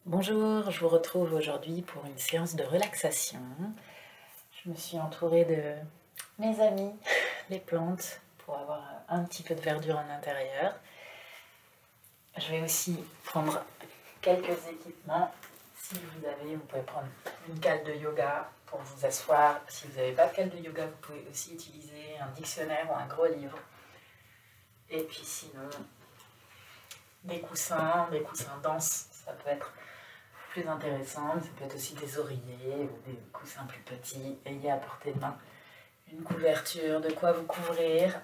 Bonjour, je vous retrouve aujourd'hui pour une séance de relaxation. Je me suis entourée de mes amis, les plantes, pour avoir un petit peu de verdure en intérieur. Je vais aussi prendre quelques équipements. Si vous avez, vous pouvez prendre une cale de yoga pour vous asseoir. Si vous n'avez pas de cale de yoga, vous pouvez aussi utiliser un dictionnaire ou un gros livre. Et puis sinon, des coussins denses, ça peut être plus intéressant, mais ça peut être aussi des oreillers ou des coussins plus petits. Ayez à portée de main une couverture, de quoi vous couvrir.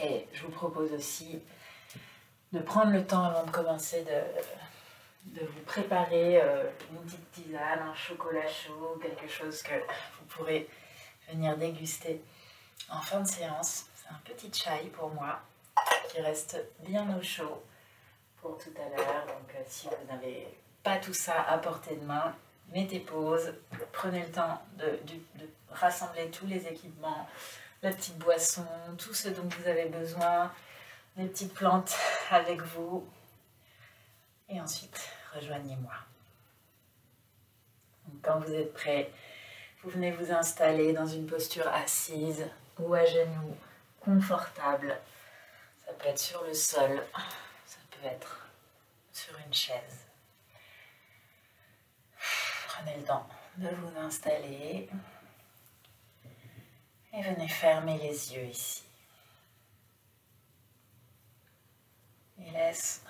Et je vous propose aussi de prendre le temps avant de commencer de vous préparer une petite tisane, un chocolat chaud, quelque chose que vous pourrez venir déguster en fin de séance. C'est un petit chai pour moi qui reste bien au chaud pour tout à l'heure. Donc si vous n'avez pas tout ça à portée de main, mettez pause, prenez le temps de rassembler tous les équipements, la petite boisson, tout ce dont vous avez besoin, les petites plantes avec vous, et ensuite rejoignez-moi. Quand vous êtes prêt, vous venez vous installer dans une posture assise ou à genoux, confortable. Ça peut être sur le sol, ça peut être sur une chaise. Prenez le temps de vous installer et venez fermer les yeux ici. Et laisse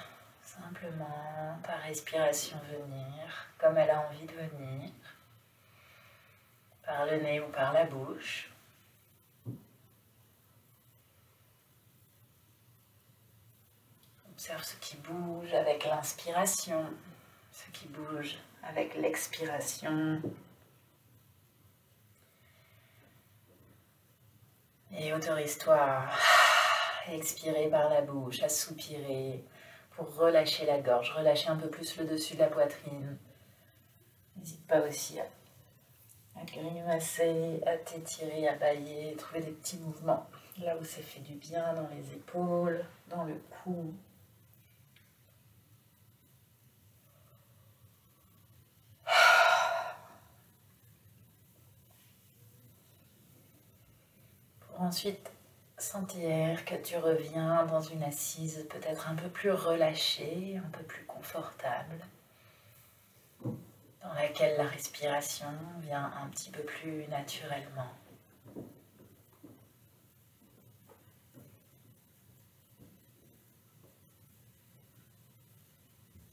simplement ta respiration venir comme elle a envie de venir, par le nez ou par la bouche. Observe ce qui bouge avec l'inspiration, ce qui bouge avec l'expiration. Et autorise-toi à expirer par la bouche, à soupirer pour relâcher la gorge, relâcher un peu plus le dessus de la poitrine. N'hésite pas aussi à grimacer, à t'étirer, à bâiller, trouver des petits mouvements là où ça fait du bien, dans les épaules, dans le cou. Pour ensuite sentir que tu reviens dans une assise peut-être un peu plus relâchée, un peu plus confortable, dans laquelle la respiration vient un petit peu plus naturellement.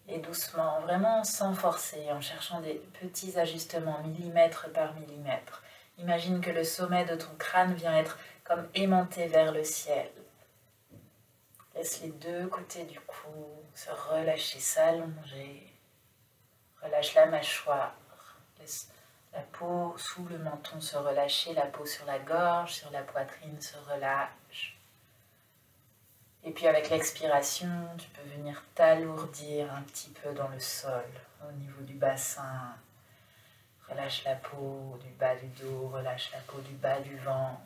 Et doucement, vraiment sans forcer, en cherchant des petits ajustements millimètre par millimètre. Imagine que le sommet de ton crâne vient être comme aimanté vers le ciel. Laisse les deux côtés du cou se relâcher, s'allonger. Relâche la mâchoire. Laisse la peau sous le menton se relâcher, la peau sur la gorge, sur la poitrine se relâche. Et puis avec l'expiration, tu peux venir t'alourdir un petit peu dans le sol, au niveau du bassin. Relâche la peau du bas du dos, relâche la peau du bas du ventre.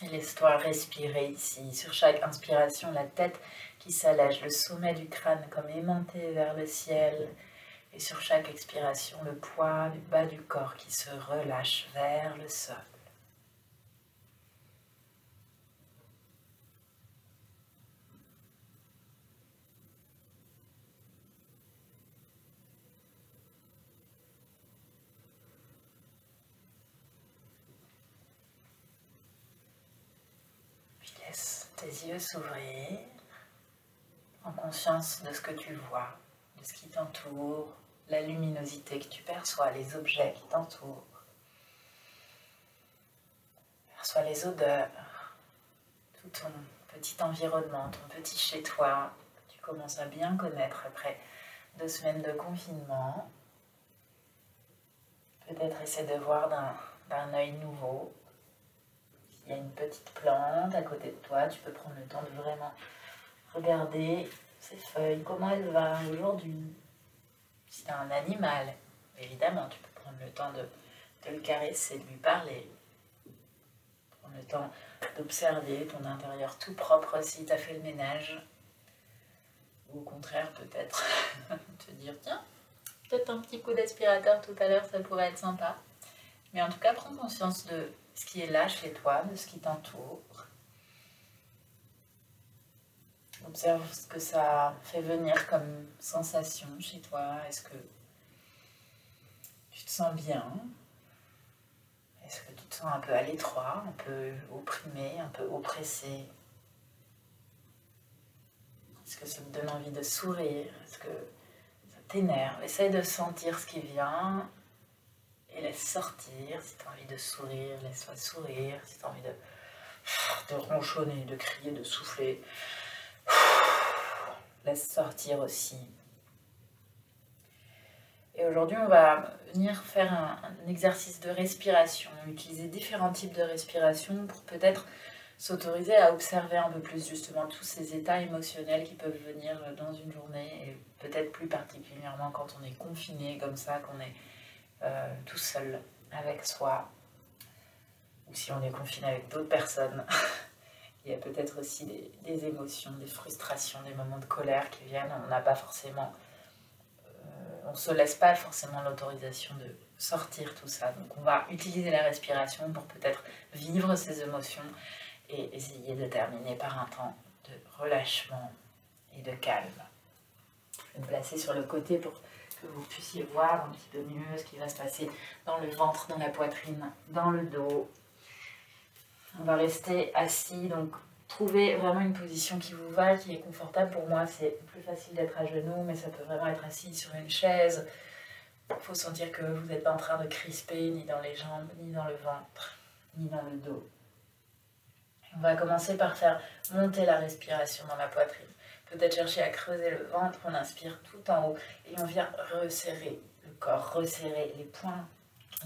Et laisse-toi respirer ici. Sur chaque inspiration, la tête qui s'allège, le sommet du crâne comme aimanté vers le ciel. Et sur chaque expiration, le poids du bas du corps qui se relâche vers le sol. Puis laisse tes yeux s'ouvrir en conscience de ce que tu vois, de ce qui t'entoure, la luminosité que tu perçois, les objets qui t'entourent. Perçois les odeurs, tout ton petit environnement, ton petit chez-toi, que tu commences à bien connaître après 2 semaines de confinement. Peut-être essaie de voir d'un œil nouveau. S'il y a une petite plante à côté de toi, tu peux prendre le temps de vraiment regarder ses feuilles, comment elle va aujourd'hui. Si tu as un animal, évidemment, tu peux prendre le temps de le caresser, de lui parler. Prendre le temps d'observer ton intérieur tout propre si tu as fait le ménage. Ou au contraire, peut-être te dire, tiens, peut-être un petit coup d'aspirateur tout à l'heure, ça pourrait être sympa. Mais en tout cas, prends conscience de ce qui est là chez toi, de ce qui t'entoure. Observe ce que ça fait venir comme sensation chez toi. Est-ce que tu te sens bien? Est-ce que tu te sens un peu à l'étroit, un peu opprimé, un peu oppressé? Est-ce que ça te donne envie de sourire? Est-ce que ça t'énerve? Essaye de sentir ce qui vient et laisse sortir. Si tu as envie de sourire, laisse-toi sourire. Si tu as envie de ronchonner, de crier, de souffler, laisse sortir aussi. Et aujourd'hui, on va venir faire un exercice de respiration, utiliser différents types de respiration pour peut-être s'autoriser à observer un peu plus justement tous ces états émotionnels qui peuvent venir dans une journée et peut-être plus particulièrement quand on est confiné comme ça, qu'on est tout seul avec soi ou si on est confiné avec d'autres personnes. Il y a peut-être aussi des émotions, des frustrations, des moments de colère qui viennent. On n'a pas forcément, on ne se laisse pas forcément l'autorisation de sortir tout ça. Donc on va utiliser la respiration pour peut-être vivre ces émotions et essayer de terminer par un temps de relâchement et de calme. Je vais me placer sur le côté pour que vous puissiez voir un petit peu mieux ce qui va se passer dans le ventre, dans la poitrine, dans le dos. On va rester assis, donc trouvez vraiment une position qui vous va, qui est confortable. Pour moi, c'est plus facile d'être à genoux, mais ça peut vraiment être assis sur une chaise. Il faut sentir que vous n'êtes pas en train de crisper, ni dans les jambes, ni dans le ventre, ni dans le dos. On va commencer par faire monter la respiration dans la poitrine. Peut-être chercher à creuser le ventre, on inspire tout en haut et on vient resserrer le corps, resserrer les poings,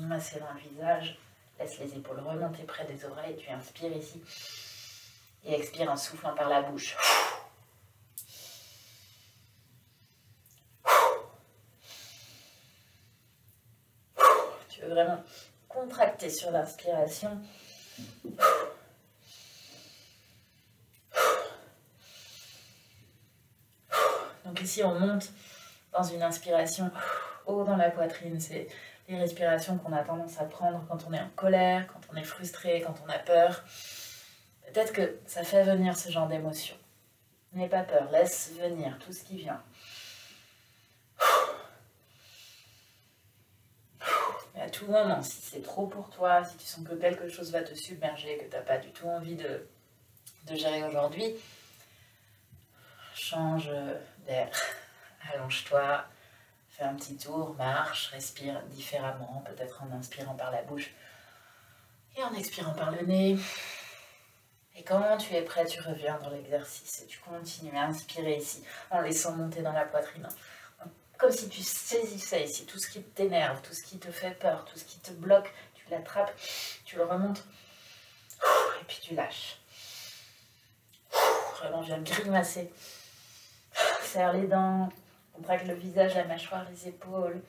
masser dans le visage. Laisse les épaules remonter près des oreilles, tu inspires ici et expire en soufflant par la bouche. Tu veux vraiment contracter sur l'inspiration. Donc ici, on monte dans une inspiration haut dans la poitrine. C'est les respirations qu'on a tendance à prendre quand on est en colère, quand on est frustré, quand on a peur. Peut-être que ça fait venir ce genre d'émotion. N'aie pas peur, laisse venir tout ce qui vient. Mais à tout moment, si c'est trop pour toi, si tu sens que quelque chose va te submerger, que tu n'as pas du tout envie de gérer aujourd'hui, change d'air, allonge-toi, fais un petit tour, marche, respire différemment, peut-être en inspirant par la bouche et en expirant par le nez. Et quand tu es prêt, tu reviens dans l'exercice et tu continues à inspirer ici en laissant monter dans la poitrine. Comme si tu saisissais ici tout ce qui t'énerve, tout ce qui te fait peur, tout ce qui te bloque, tu l'attrapes, tu le remontes et puis tu lâches. Vraiment, viens grimacer. Serre les dents, contracte le visage, la mâchoire, les épaules.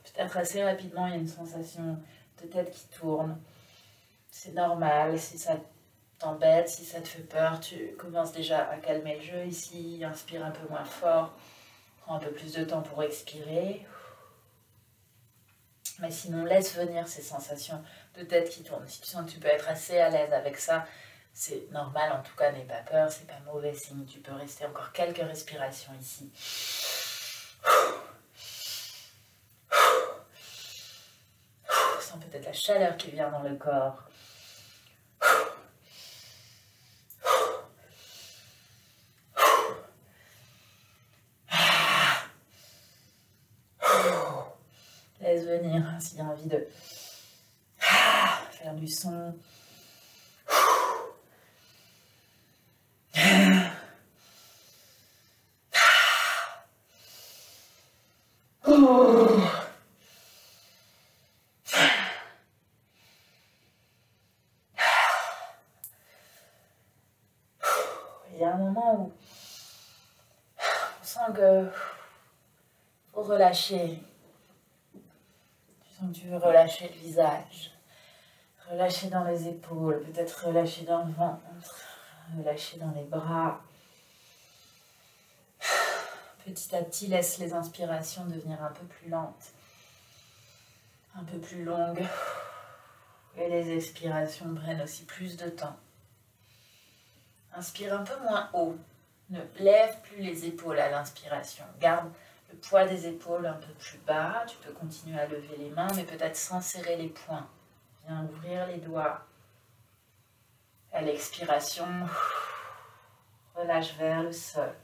Peut-être assez rapidement, il y a une sensation de tête qui tourne. C'est normal, si ça t'embête, si ça te fait peur, tu commences déjà à calmer le jeu ici, inspire un peu moins fort, prends un peu plus de temps pour expirer. Mais sinon, laisse venir ces sensations de tête qui tourne. Si tu sens que tu peux être assez à l'aise avec ça, c'est normal, en tout cas, n'aie pas peur, c'est pas mauvais signe. Tu peux rester encore quelques respirations ici. Sens peut-être la chaleur qui vient dans le corps. Laisse venir s'il y a envie de faire du son. Il y a un moment où on sent que faut relâcher. Tu sens que tu veux relâcher le visage. Relâcher dans les épaules, peut-être relâcher dans le ventre, relâcher dans les bras. Petit à petit, laisse les inspirations devenir un peu plus lentes, un peu plus longues. Et les expirations prennent aussi plus de temps. Inspire un peu moins haut. Ne lève plus les épaules à l'inspiration. Garde le poids des épaules un peu plus bas. Tu peux continuer à lever les mains, mais peut-être sans serrer les poings. Viens ouvrir les doigts. À l'expiration, relâche vers le sol.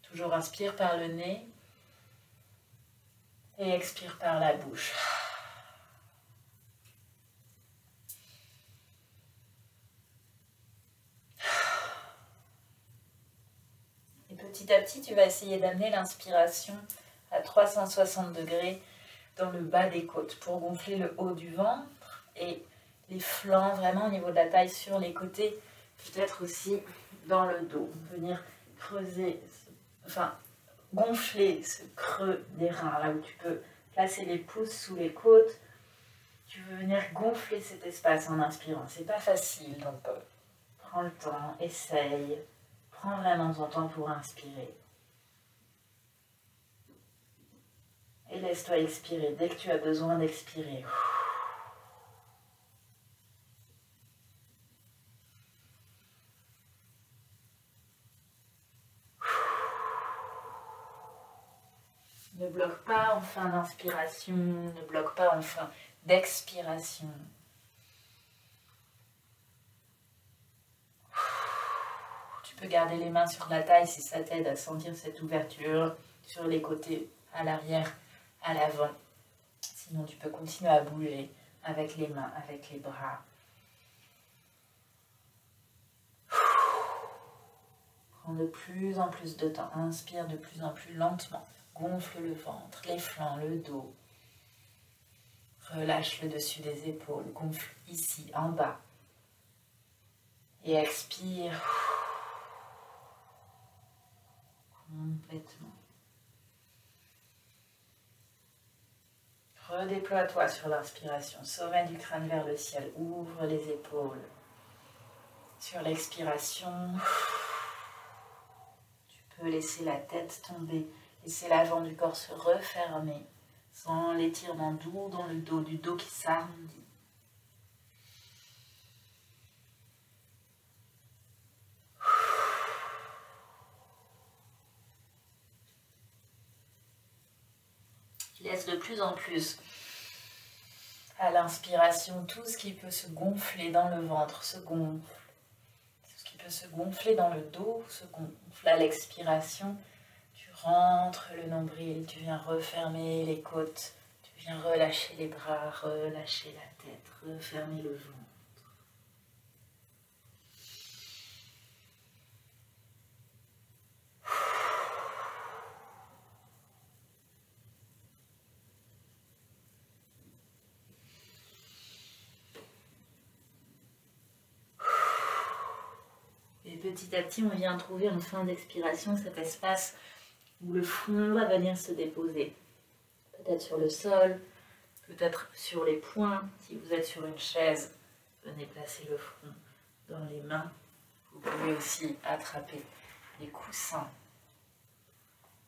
Toujours inspire par le nez et expire par la bouche. Et petit à petit, tu vas essayer d'amener l'inspiration à 360 degrés dans le bas des côtes pour gonfler le haut du ventre et les flancs vraiment au niveau de la taille sur les côtés, peut-être aussi dans le dos. Venir creuser, gonfler ce creux des reins, là où tu peux placer les pouces sous les côtes. Tu veux venir gonfler cet espace en inspirant. C'est pas facile, donc prends le temps, essaye. Prends vraiment ton temps pour inspirer. Et laisse-toi expirer dès que tu as besoin d'expirer. Ne bloque pas en fin d'inspiration, ne bloque pas en fin d'expiration. Tu peux garder les mains sur la taille si ça t'aide à sentir cette ouverture sur les côtés, à l'arrière, à l'avant. Sinon, tu peux continuer à bouger avec les mains, avec les bras. Prends de plus en plus de temps. Inspire de plus en plus lentement. Gonfle le ventre, les flancs, le dos. Relâche le dessus des épaules. Gonfle ici, en bas. Et expire. Complètement. Redéploie-toi sur l'inspiration. Sommet du crâne vers le ciel. Ouvre les épaules. Sur l'expiration, tu peux laisser la tête tomber. Laisser l'avant du corps se refermer. Sans l'étirement doux dans le dos, du dos qui s'arrondit. Tu laisses de plus en plus à l'inspiration tout ce qui peut se gonfler dans le ventre, se gonfle. Tout ce qui peut se gonfler dans le dos, se gonfle à l'expiration. Tu rentres le nombril, tu viens refermer les côtes, tu viens relâcher les bras, relâcher la tête, refermer le ventre. Et petit à petit, on vient trouver en fin d'expiration cet espace où le front va venir se déposer. Peut-être sur le sol, peut-être sur les poings. Si vous êtes sur une chaise, venez placer le front dans les mains. Vous pouvez aussi attraper les coussins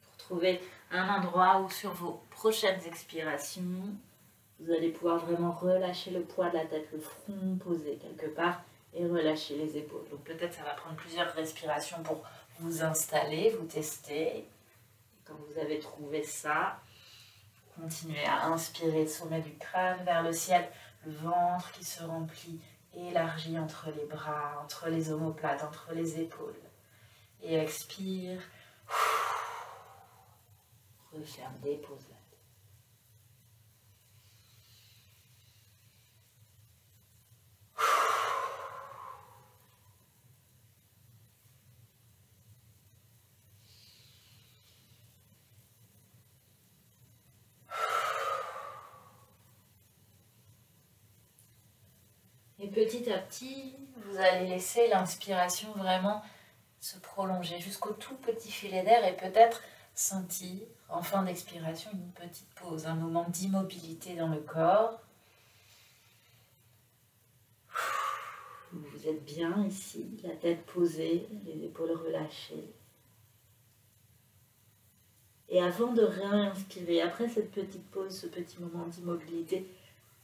pour trouver un endroit où sur vos prochaines expirations, vous allez pouvoir vraiment relâcher le poids de la tête, le front posé quelque part et relâcher les épaules. Donc peut-être ça va prendre plusieurs respirations pour vous installer, vous tester. Et quand vous avez trouvé ça, continuez à inspirer le sommet du crâne vers le ciel, le ventre qui se remplit, élargi entre les bras, entre les omoplates, entre les épaules. Et expire. Referme, dépose la tête. Et petit à petit, vous allez laisser l'inspiration vraiment se prolonger jusqu'au tout petit filet d'air et peut-être sentir en fin d'expiration une petite pause, un moment d'immobilité dans le corps. Vous êtes bien ici, la tête posée, les épaules relâchées. Et avant de réinspirer, après cette petite pause, ce petit moment d'immobilité,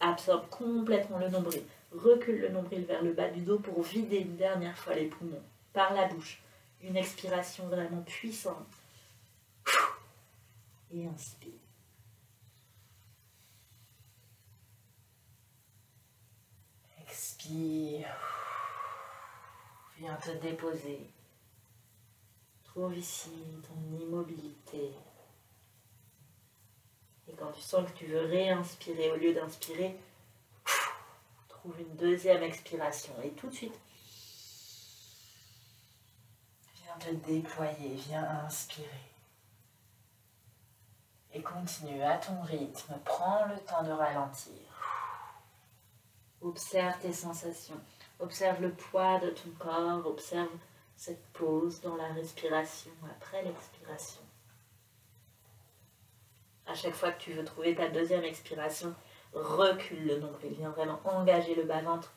absorbe complètement le nombril. Recule le nombril vers le bas du dos pour vider une dernière fois les poumons par la bouche. Une expiration vraiment puissante. Et inspire. Expire. Viens te déposer. Trouve ici ton immobilité. Et quand tu sens que tu veux réinspirer, au lieu d'inspirer, trouve une deuxième expiration. Et tout de suite, viens te déployer, viens inspirer. Et continue à ton rythme. Prends le temps de ralentir. Observe tes sensations. Observe le poids de ton corps. Observe cette pause dans la respiration après l'expiration. À chaque fois que tu veux trouver ta deuxième expiration, recule le nombril. Viens vraiment engager le bas-ventre.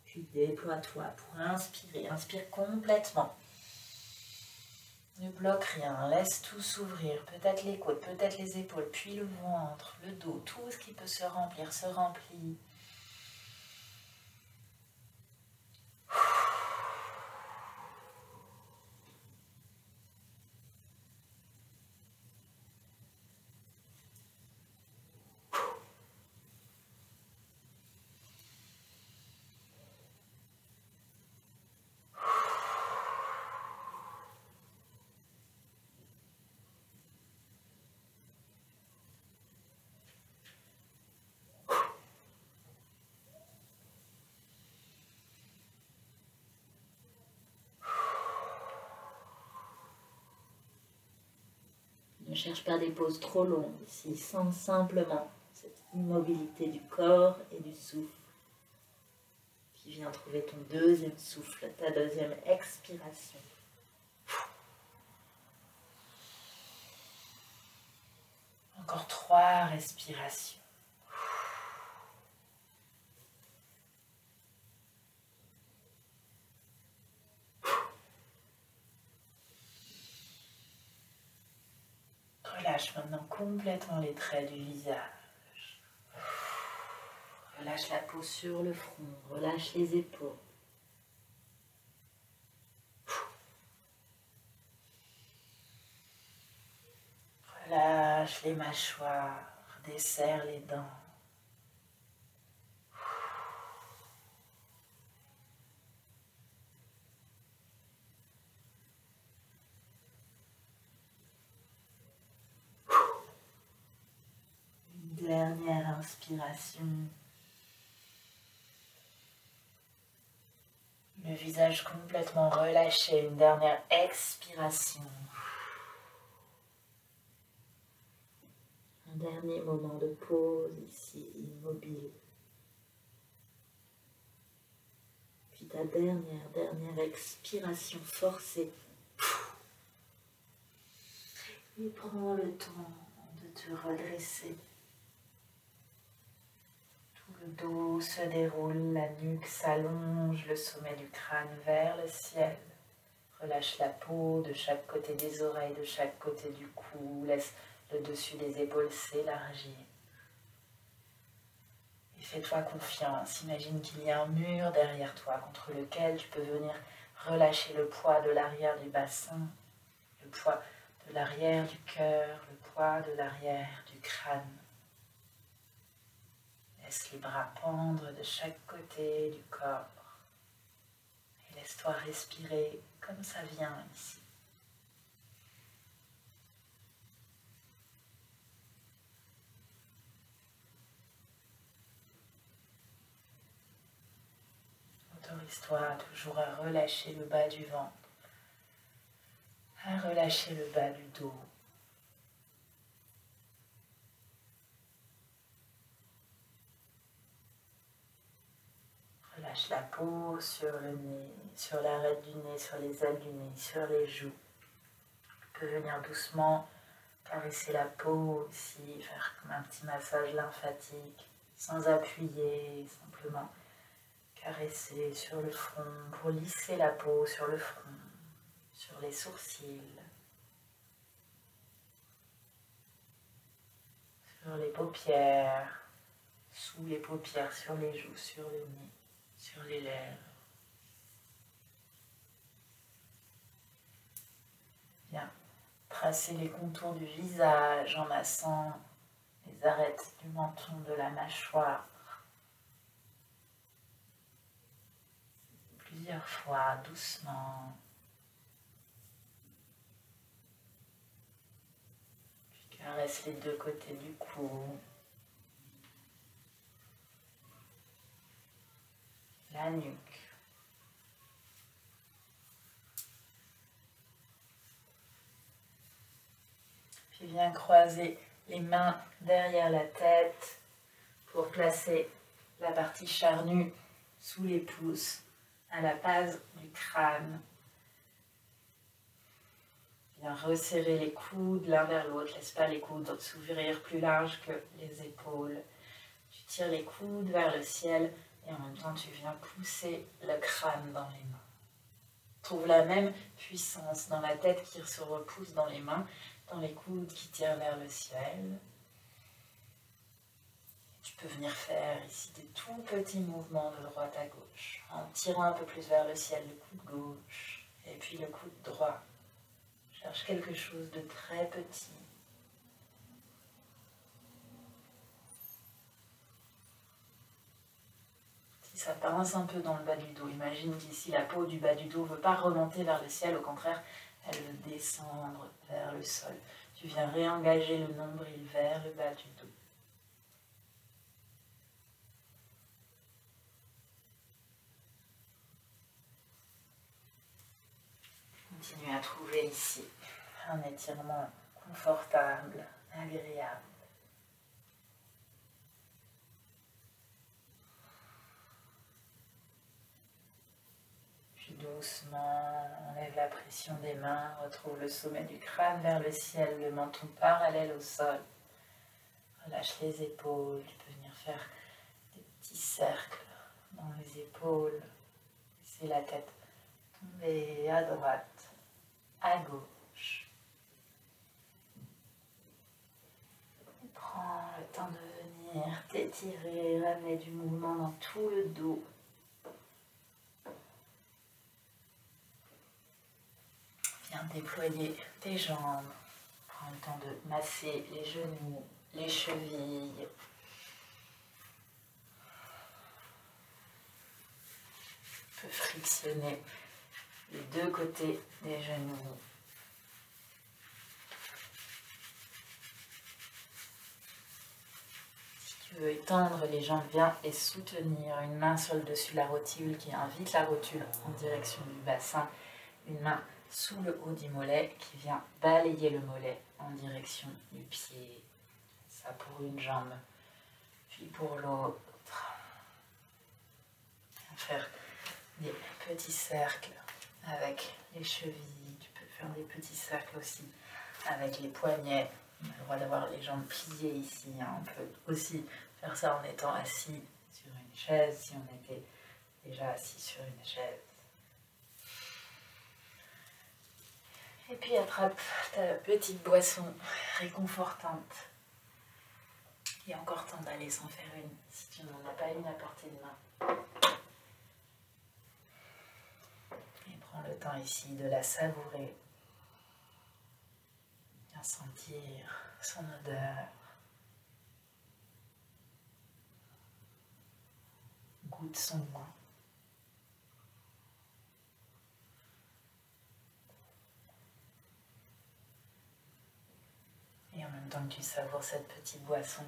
Puis déploie-toi pour inspirer. Inspire complètement. Ne bloque rien, laisse tout s'ouvrir, peut-être les côtes, peut-être les épaules, puis le ventre, le dos, tout ce qui peut se remplir, se remplit. Ne cherche pas des pauses trop longues ici, sens simplement cette immobilité du corps et du souffle. Puis viens trouver ton deuxième souffle, ta deuxième expiration. Encore 3 respirations. Relâche maintenant complètement les traits du visage. Relâche la peau sur le front, relâche les épaules. Relâche les mâchoires, desserre les dents. Une dernière inspiration. Le visage complètement relâché, une dernière expiration. Un dernier moment de pause ici, immobile. Puis ta dernière expiration forcée. Et prends le temps de te redresser. Tout le dos se déroule, la nuque s'allonge, le sommet du crâne vers le ciel. Relâche la peau de chaque côté des oreilles, de chaque côté du cou. Laisse le dessus des épaules s'élargir. Et fais-toi confiance. Imagine qu'il y a un mur derrière toi contre lequel tu peux venir relâcher le poids de l'arrière du bassin, le poids de l'arrière du cœur, le poids de l'arrière du crâne. Laisse les bras pendre de chaque côté du corps. Et laisse-toi respirer comme ça vient ici. Autorise-toi toujours à relâcher le bas du ventre, à relâcher le bas du dos. Relâche la peau sur le nez, sur l'arête du nez, sur les ailes du nez, sur les joues. peux venir doucement caresser la peau aussi, faire comme un petit massage lymphatique, sans appuyer, simplement caresser sur le front pour lisser la peau sur le front, sur les sourcils, sur les paupières, sous les paupières, sur les joues, sur le nez, sur les lèvres. Bien, tracer les contours du visage en massant les arêtes du menton, de la mâchoire. Plusieurs fois, doucement. Puis caresse les deux côtés du cou. La nuque. Puis viens croiser les mains derrière la tête pour placer la partie charnue sous les pouces à la base du crâne. Viens resserrer les coudes l'un vers l'autre, laisse pas les coudes s'ouvrir plus large que les épaules. Tu tires les coudes vers le ciel et en même temps tu viens pousser le crâne dans les mains. Trouve la même puissance dans la tête qui se repousse dans les mains, dans les coudes qui tirent vers le ciel. Tu peux venir faire ici des tout petits mouvements de droite à gauche, en tirant un peu plus vers le ciel le coude gauche et puis le coude droit. Cherche quelque chose de très petit. Si ça pince un peu dans le bas du dos, imagine qu'ici la peau du bas du dos ne veut pas remonter vers le ciel, au contraire, elle veut descendre vers le sol. Tu viens réengager le nombril vers le bas du dos. Continue à trouver ici un étirement confortable, agréable. Puis doucement, enlève la pression des mains, retrouve le sommet du crâne vers le ciel, le menton parallèle au sol. Relâche les épaules, tu peux venir faire des petits cercles dans les épaules. Laisser la tête tomber à droite, à gauche. Et prends le temps de venir t'étirer, ramener du mouvement dans tout le dos. Viens déployer tes jambes. Prends le temps de masser les genoux, les chevilles. Tu peux frictionner les deux côtés des genoux. Si tu veux étendre les jambes, viens et soutenir une main sur le dessus de la rotule qui invite la rotule en direction du bassin. Une main sous le haut du mollet qui vient balayer le mollet en direction du pied. Ça pour une jambe, puis pour l'autre. Faire des petits cercles avec les chevilles. Tu peux faire des petits cercles aussi avec les poignets. On a le droit d'avoir les jambes pliées ici. On peut aussi faire ça en étant assis sur une chaise, si on était déjà assis sur une chaise. Et puis attrape ta petite boisson réconfortante. Il y a encore temps d'aller s'en faire une, si tu n'en as pas une à portée de main. Et prends le temps ici de la savourer. Bien sentir son odeur. Goûte son goût. Et en même temps que tu savoures cette petite boisson,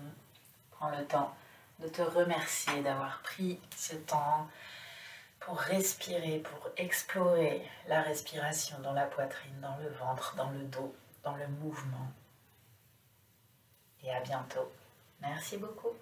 prends le temps de te remercier d'avoir pris ce temps pour respirer, pour explorer la respiration dans la poitrine, dans le ventre, dans le dos, dans le mouvement. Et à bientôt. Merci beaucoup.